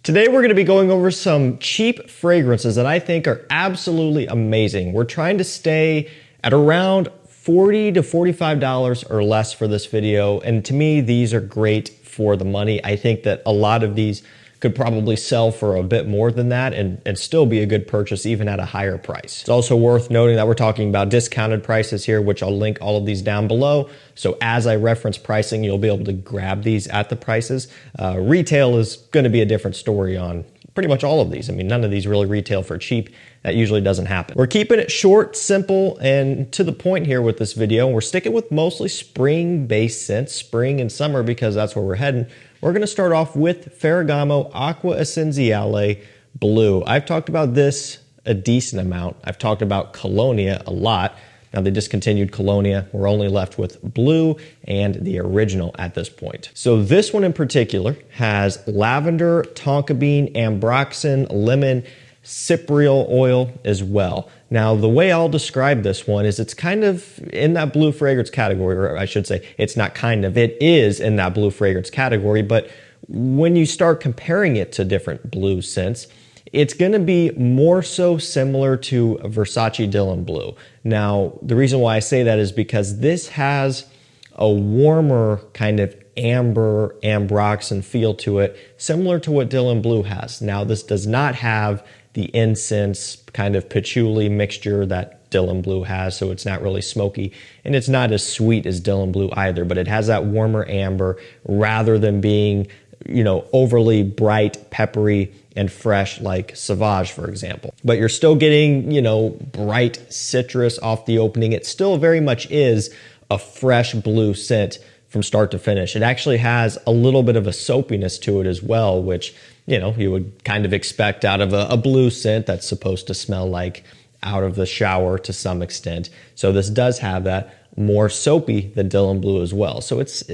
Today we're going to be going over some cheap fragrances that I think are absolutely amazing. We're trying to stay at around $40 to $45 or less for this video, and to me these are great for the money. I think that a lot of these could probably sell for a bit more than that and still be a good purchase even at a higher price. It's also worth noting that we're talking about discounted prices here, which I'll link all of these down below. So as I reference pricing, you'll be able to grab these at the prices. Retail is going to be a different story on pretty much all of these. I mean, none of these really retail for cheap. That usually doesn't happen. We're keeping it short, simple, and to the point here with this video. We're sticking with mostly spring-based scents, spring and summer, because that's where we're heading. We're going to start off with Ferragamo Acqua Essenziale Blue. I've talked about this a decent amount. I've talked about Colonia a lot. Now they discontinued Colonia. We're only left with Blue and the original at this point. So this one in particular has lavender, tonka bean, ambroxan, lemon, cypriol oil as well. Now, the way I'll describe this one is it's kind of in that blue fragrance category, or I should say it's not kind of, it is in that blue fragrance category, but when you start comparing it to different blue scents, it's going to be more so similar to Versace Dylan Blue. Now, the reason why I say that is because this has a warmer kind of amber, ambroxan feel to it, similar to what Dylan Blue has. Now, this does not have the incense kind of patchouli mixture that Dylan Blue has, so it's not really smoky, and it's not as sweet as Dylan Blue either, but it has that warmer amber rather than being, you know, overly bright, peppery, and fresh like Sauvage, for example. But you're still getting, you know, bright citrus off the opening. It still very much is a fresh blue scent from start to finish. It actually has a little bit of a soapiness to it as well, which, you know, you would kind of expect out of a blue scent that's supposed to smell like out of the shower to some extent. So this does have that, more soapy than Dylan Blue as well. So it's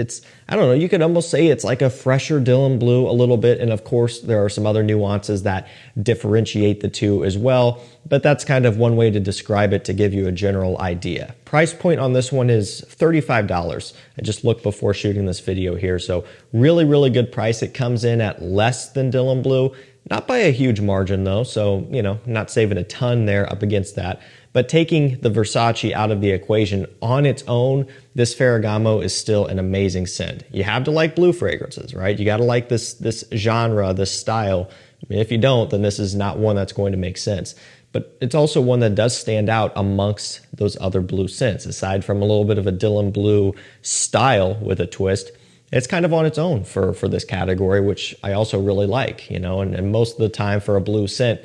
I don't know, you could almost say it's like a fresher Dylan Blue a little bit. And of course, there are some other nuances that differentiate the two as well. But that's kind of one way to describe it to give you a general idea. Price point on this one is $35. I just looked before shooting this video here. So really, really good price. It comes in at less than Dylan Blue. Not by a huge margin though. So, you know, not saving a ton there up against that. But taking the Versace out of the equation on its own, this Ferragamo is still an amazing scent. You have to like blue fragrances, right? You got to like this genre, this style. I mean, if you don't, then this is not one that's going to make sense. But it's also one that does stand out amongst those other blue scents. Aside from a little bit of a Dylan Blue style with a twist, it's kind of on its own for this category, which I also really like, you know, and most of the time for a blue scent,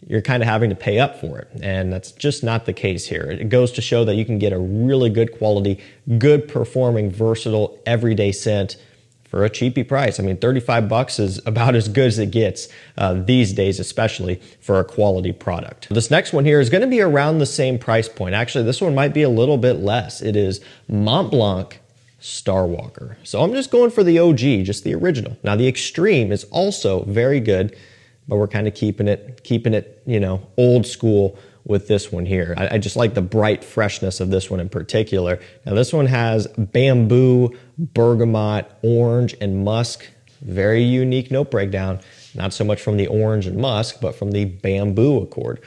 you're kind of having to pay up for it. And that's just not the case here. It goes to show that you can get a really good quality, good performing, versatile, everyday scent for a cheapy price. I mean, 35 bucks is about as good as it gets these days, especially for a quality product. This next one here is going to be around the same price point. Actually, this one might be a little bit less. It is Montblanc Starwalker. So I'm just going for the OG, just the original. Now, the Extreme is also very good, but we're kind of keeping it, you know, old school with this one here. I just like the bright freshness of this one in particular. Now this one has bamboo, bergamot, orange, and musk. Very unique note breakdown. Not so much from the orange and musk, but from the bamboo accord.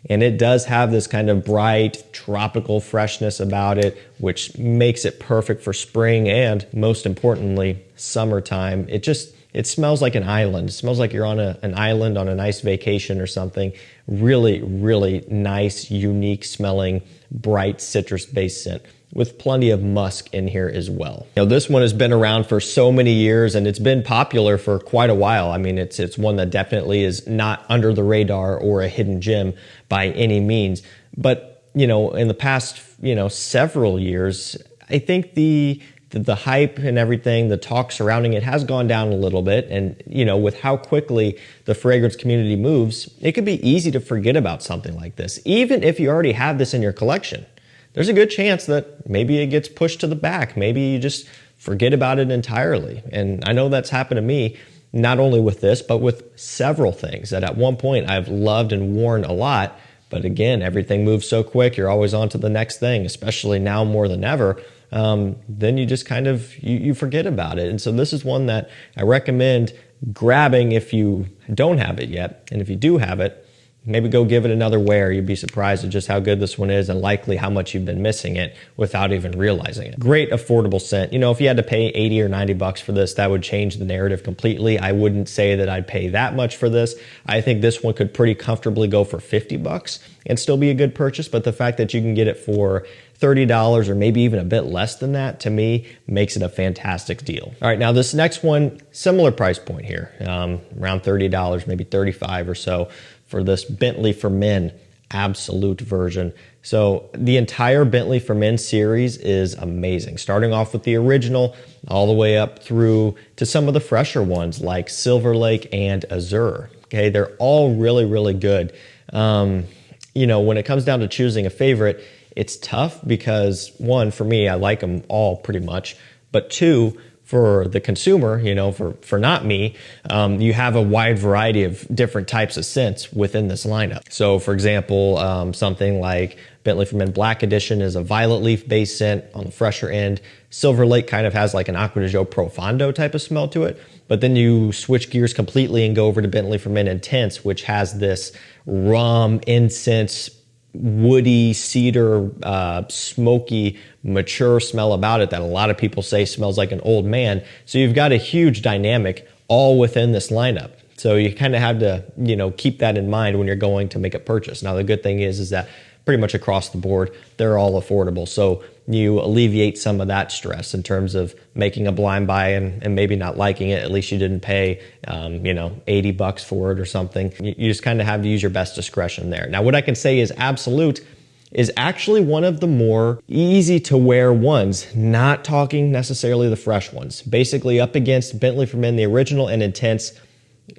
And it does have this kind of bright tropical freshness about it, which makes it perfect for spring and, most importantly, summertime. It smells like an island. It smells like you're on an island on a nice vacation or something. Really, really nice, unique smelling, bright citrus-based scent with plenty of musk in here as well. Now, this one has been around for so many years and it's been popular for quite a while. I mean, it's one that definitely is not under the radar or a hidden gem by any means. But, you know, in the past, you know, several years, I think the hype and everything, the talk surrounding it has gone down a little bit. And, you know, with how quickly the fragrance community moves, it could be easy to forget about something like this. Even if you already have this in your collection, there's a good chance that maybe it gets pushed to the back. Maybe you just forget about it entirely. And I know that's happened to me, not only with this, but with several things that at one point I've loved and worn a lot. But again, everything moves so quick. You're always on to the next thing, especially now more than ever. Then you just kind of, you forget about it. And so this is one that I recommend grabbing if you don't have it yet. And if you do have it, maybe go give it another wear. You'd be surprised at just how good this one is and likely how much you've been missing it without even realizing it. Great affordable scent. You know, if you had to pay 80 or 90 bucks for this, that would change the narrative completely. I wouldn't say that I'd pay that much for this. I think this one could pretty comfortably go for 50 bucks and still be a good purchase. But the fact that you can get it for $30 or maybe even a bit less than that, to me, makes it a fantastic deal. All right, now this next one, similar price point here, around $30, maybe $35 or so, for this Bentley for Men Absolute version. So the entire Bentley for Men series is amazing, starting off with the original all the way up through to some of the fresher ones like Silver Lake and Azure. Okay, they're all really, really good. You know, when it comes down to choosing a favorite, it's tough because, one, for me, I like them all pretty much, but two, for the consumer, you know, for not me, you have a wide variety of different types of scents within this lineup. So for example, something like Bentley for Men Black Edition is a violet leaf based scent on the fresher end. Silver Lake kind of has like an Acqua Profondo type of smell to it. But then you switch gears completely and go over to Bentley for Men Intense, which has this rum, incense, woody, cedar, smoky, mature smell about it that a lot of people say smells like an old man. So you've got a huge dynamic all within this lineup. So you kind of have to, you know, keep that in mind when you're going to make a purchase. Now, the good thing is that pretty much across the board, they're all affordable. So you alleviate some of that stress in terms of making a blind buy and maybe not liking it. At least you didn't pay, you know, 80 bucks for it or something. You just kind of have to use your best discretion there. Now, what I can say is Absolute is actually one of the more easy to wear ones, not talking necessarily the fresh ones. Basically up against Bentley for Men, the original and Intense.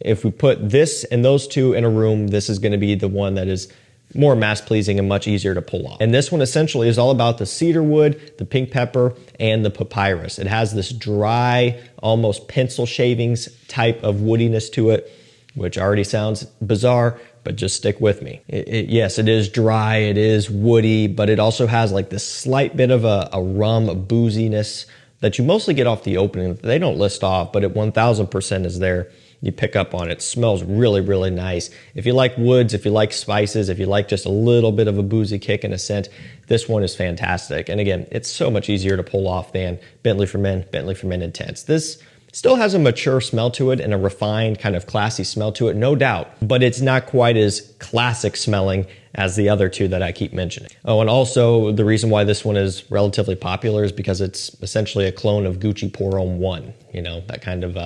If we put this and those two in a room, this is going to be the one that is more mass pleasing and much easier to pull off. And this one essentially is all about the cedar wood, the pink pepper, and the papyrus. It has this dry, almost pencil shavings type of woodiness to it, which already sounds bizarre, but just stick with me. Yes, it is dry, it is woody, but it also has like this slight bit of a rum booziness that you mostly get off the opening. They don't list off, but it 1000% is there. You pick up on it. It smells really, really nice. If you like woods, if you like spices, if you like just a little bit of a boozy kick and a scent, this one is fantastic. And again, it's so much easier to pull off than Bentley for Men Intense. This still has a mature smell to it and a refined kind of classy smell to it, no doubt, but it's not quite as classic smelling as the other two that I keep mentioning. Oh, and also the reason why this one is relatively popular is because it's essentially a clone of Gucci Pour Homme 1, you know, that kind of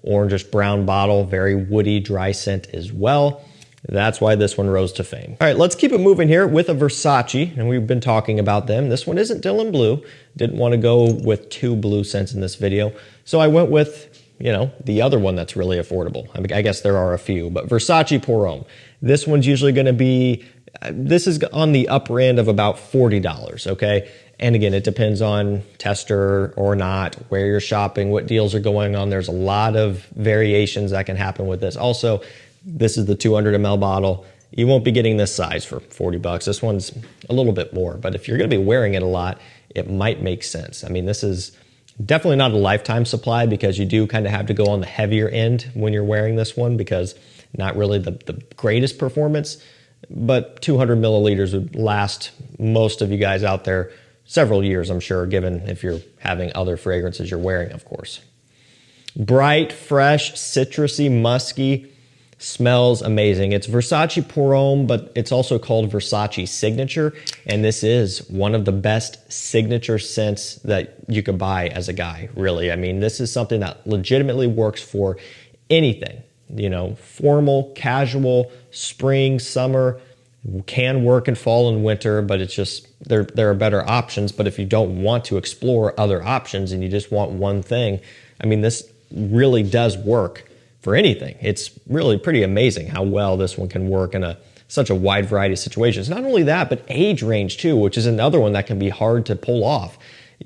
orangish brown bottle, very woody, dry scent as well. That's why this one rose to fame. All right, let's keep it moving here with a Versace, and we've been talking about them. This one isn't Dylan Blue. Didn't want to go with two blue scents in this video, so I went with, you know, the other one that's really affordable. I mean, I guess there are a few, but Versace Pour Homme. This one's usually going to be, this is on the upper end of about $40, okay? And again, it depends on tester or not, where you're shopping, what deals are going on. There's a lot of variations that can happen with this. Also, this is the 200 ml bottle. You won't be getting this size for 40 bucks. This one's a little bit more, but if you're going to be wearing it a lot, it might make sense. I mean, this is definitely not a lifetime supply because you do kind of have to go on the heavier end when you're wearing this one because not really the greatest performance, but 200 milliliters would last most of you guys out there several years, I'm sure, given if you're having other fragrances you're wearing, of course. Bright, fresh, citrusy, musky, smells amazing. It's Versace Pour Homme, but it's also called Versace Signature, and this is one of the best signature scents that you could buy as a guy, really. I mean, this is something that legitimately works for anything, you know, formal, casual, spring, summer, can work in fall and winter, but it's just, there are better options. But if you don't want to explore other options and you just want one thing, I mean, this really does work for anything. It's really pretty amazing how well this one can work in such a wide variety of situations. Not only that, but age range too, which is another one that can be hard to pull off.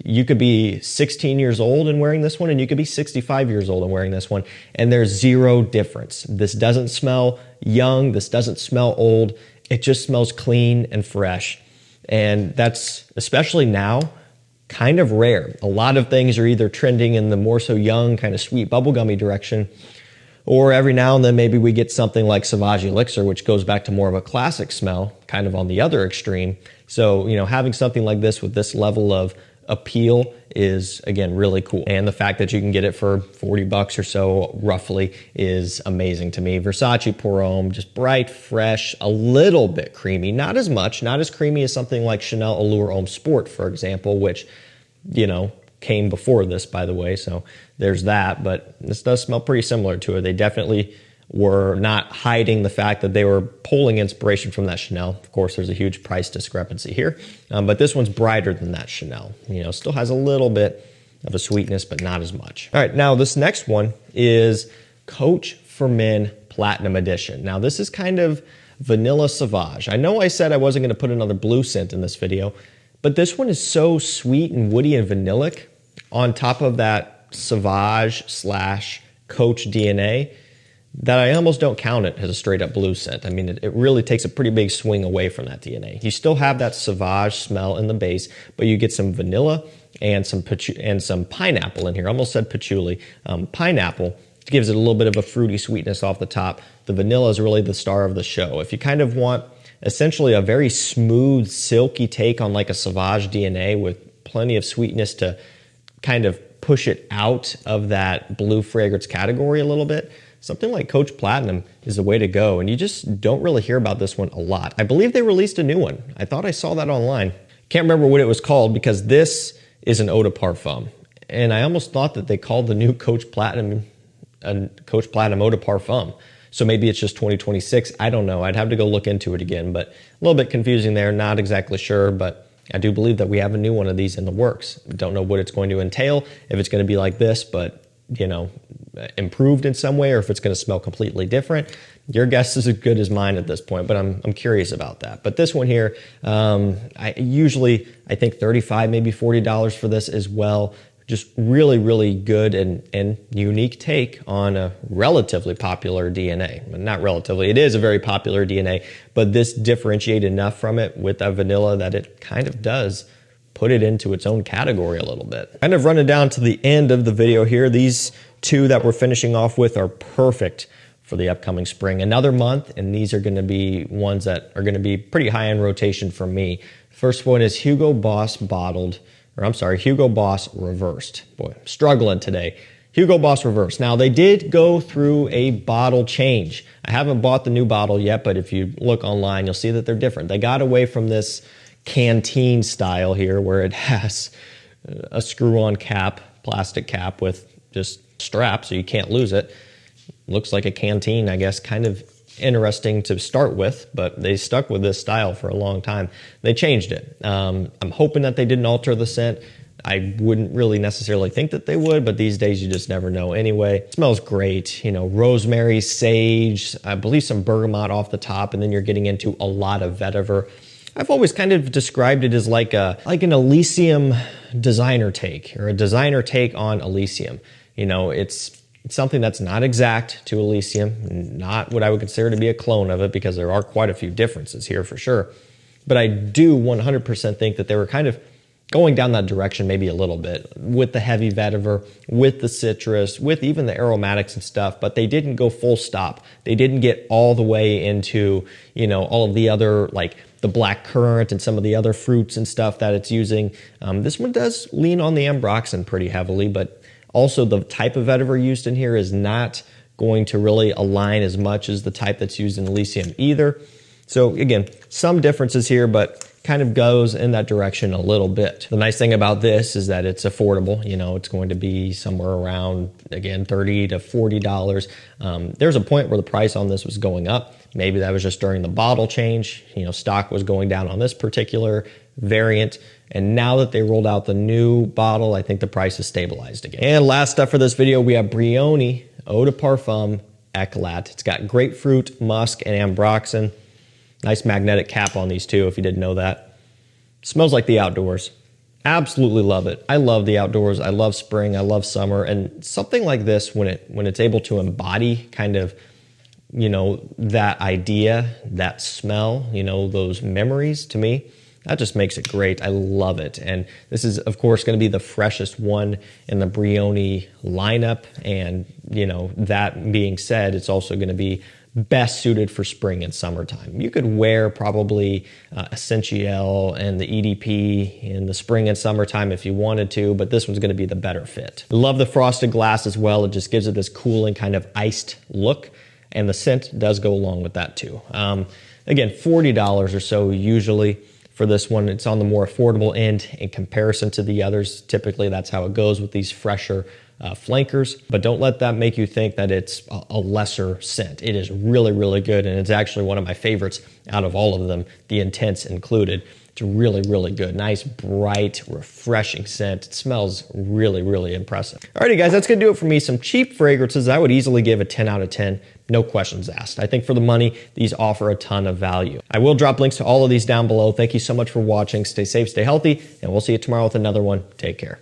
You could be 16 years old and wearing this one, and you could be 65 years old and wearing this one, and there's zero difference. This doesn't smell young. This doesn't smell old. It just smells clean and fresh. And that's, especially now, kind of rare. A lot of things are either trending in the more so young, kind of sweet bubblegummy direction, Or every now and then maybe we get something like Sauvage Elixir, which goes back to more of a classic smell, kind of on the other extreme. So, having something like this with this level of appeal is, again, really cool. And the fact that you can get it for 40 bucks or so roughly is amazing to me. Versace Pour Homme, just bright, fresh, a little bit creamy, not as much, not as creamy as something like Chanel Allure Homme Sport, for example, which, came before this, by the way. So there's that, but this does smell pretty similar to it. They definitely were not hiding the fact that they were pulling inspiration from that Chanel. Of course, there's a huge price discrepancy here, but this one's brighter than that Chanel. Still has a little bit of a sweetness, but not as much. All right, now this next one is Coach for Men Platinum Edition. Now this is kind of vanilla sauvage. I know I said I wasn't going to put another blue scent in this video, but this one is so sweet and woody and vanillic on top of that sauvage / Coach DNA that I almost don't count it as a straight up blue scent. I mean, it really takes a pretty big swing away from that DNA. You still have that sauvage smell in the base, but you get some vanilla and some pineapple in here. I almost said patchouli. Pineapple gives it a little bit of a fruity sweetness off the top. The vanilla is really the star of the show. If you kind of want essentially a very smooth, silky take on like a sauvage DNA with plenty of sweetness to kind of push it out of that blue fragrance category a little bit, something like Coach Platinum is the way to go. And you just don't really hear about this one a lot. I believe they released a new one. I thought I saw that online. Can't remember what it was called because this is an eau de parfum. And I almost thought that they called the new Coach Platinum eau de parfum. So maybe it's just 2026. I don't know. I'd have to go look into it again, but a little bit confusing there. Not exactly sure, but I do believe that we have a new one of these in the works. Don't know what it's going to entail, if it's going to be like this, but improved in some way, or if it's going to smell completely different. Your guess is as good as mine at this point, but I'm curious about that. But this one here, I think $35, maybe $40 for this as well. Just really, really good and unique take on a relatively popular DNA. Not relatively, it is a very popular DNA, but this differentiated enough from it with that vanilla that it kind of does put it into its own category a little bit. Kind of running down to the end of the video here. These two that we're finishing off with are perfect for the upcoming spring. Another month, and these are gonna be ones that are gonna be pretty high in rotation for me. First one is Hugo Boss Hugo Boss Reversed. Boy, I'm struggling today. Hugo Boss Reversed. Now, they did go through a bottle change. I haven't bought the new bottle yet, but if you look online, you'll see that they're different. They got away from this canteen style here where it has a screw-on cap, plastic cap with just strap so you can't lose it. Looks like a canteen, I guess, kind of interesting to start with, but they stuck with this style for a long time. They changed it. I'm hoping that they didn't alter the scent. I wouldn't really necessarily think that they would, but these days you just never know anyway. It smells great, rosemary, sage, I believe some bergamot off the top, and then you're getting into a lot of vetiver. I've always kind of described it as like an Elysium designer take, or a designer take on Elysium. It's something that's not exact to Elysium, not what I would consider to be a clone of it, because there are quite a few differences here for sure. But I do 100% think that they were kind of going down that direction maybe a little bit with the heavy vetiver, with the citrus, with even the aromatics and stuff, but they didn't go full stop. They didn't get all the way into, all of the other, like the black currant and some of the other fruits and stuff that it's using. This one does lean on the ambroxan pretty heavily, but also, the type of vetiver used in here is not going to really align as much as the type that's used in Elysium either. So again, some differences here, but kind of goes in that direction a little bit. The nice thing about this is that it's affordable. It's going to be somewhere around, again, $30 to $40. There's a point where the price on this was going up. Maybe that was just during the bottle change. Stock was going down on this particular variant. And now that they rolled out the new bottle, I think the price is stabilized again. And last up for this video, we have Brioni Eau de Parfum Eclat. It's got grapefruit, musk, and ambroxan. Nice magnetic cap on these two, if you didn't know that. Smells like the outdoors. Absolutely love it. I love the outdoors. I love spring. I love summer. And something like this, when it's able to embody kind of, that idea, that smell, those memories, to me, That just makes it great. I love it. And this is, of course, going to be the freshest one in the Brioni lineup. And, you know, that being said, it's also going to be best suited for spring and summertime. You could wear probably Essenziale and the EDP in the spring and summertime if you wanted to, but this one's going to be the better fit. I love the frosted glass as well. It just gives it this cooling kind of iced look, and the scent does go along with that too. Again, $40 or so usually for this one. It's on the more affordable end in comparison to the others. Typically, that's how it goes with these fresher flankers, but don't let that make you think that it's a lesser scent. It is really, really good, and it's actually one of my favorites out of all of them, the Intense included. It's really, really good. Nice, bright, refreshing scent. It smells really, really impressive. Alrighty guys, that's gonna do it for me. Some cheap fragrances I would easily give a 10 out of 10. No questions asked. I think for the money, these offer a ton of value. I will drop links to all of these down below. Thank you so much for watching. Stay safe, stay healthy, and we'll see you tomorrow with another one. Take care.